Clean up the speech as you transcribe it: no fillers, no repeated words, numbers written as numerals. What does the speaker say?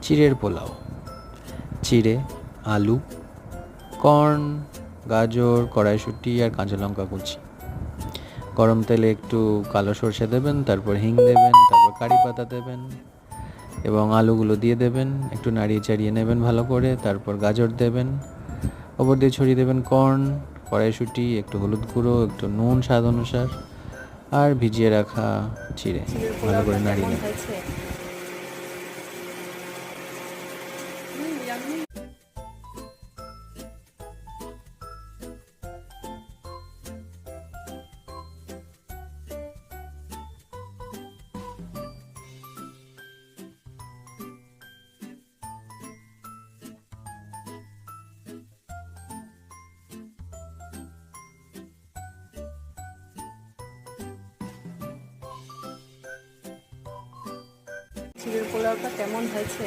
চিড়ের পোলাও। চিড়ে, আলু, কর্ন, গাজর, কড়াইশুঁটি আর কাঁচা লঙ্কা কুচি। গরম তেলে একটু কালো সর্ষে দেবেন, তারপর হিং দেবেন, তারপর কারি পাতা দেবেন এবং আলুগুলো দিয়ে দেবেন। একটু নাড়িয়ে চাড়িয়ে নেবেন ভালো করে, তারপর গাজর দেবেন, ওপর দিয়ে ছড়িয়ে দেবেন কর্ন, কড়াইশুঁটি, একটু হলুদ গুঁড়ো, একটু নুন স্বাদ অনুসার আর ভিজিয়ে রাখা চিড়ে চিড়ের ভালো পোলাওটা করে নাড়িয়ে কেমন নেবেন। হয়েছে? ইয়াম্মি। চিড়ের পোলাওটা কেমন হয়েছে?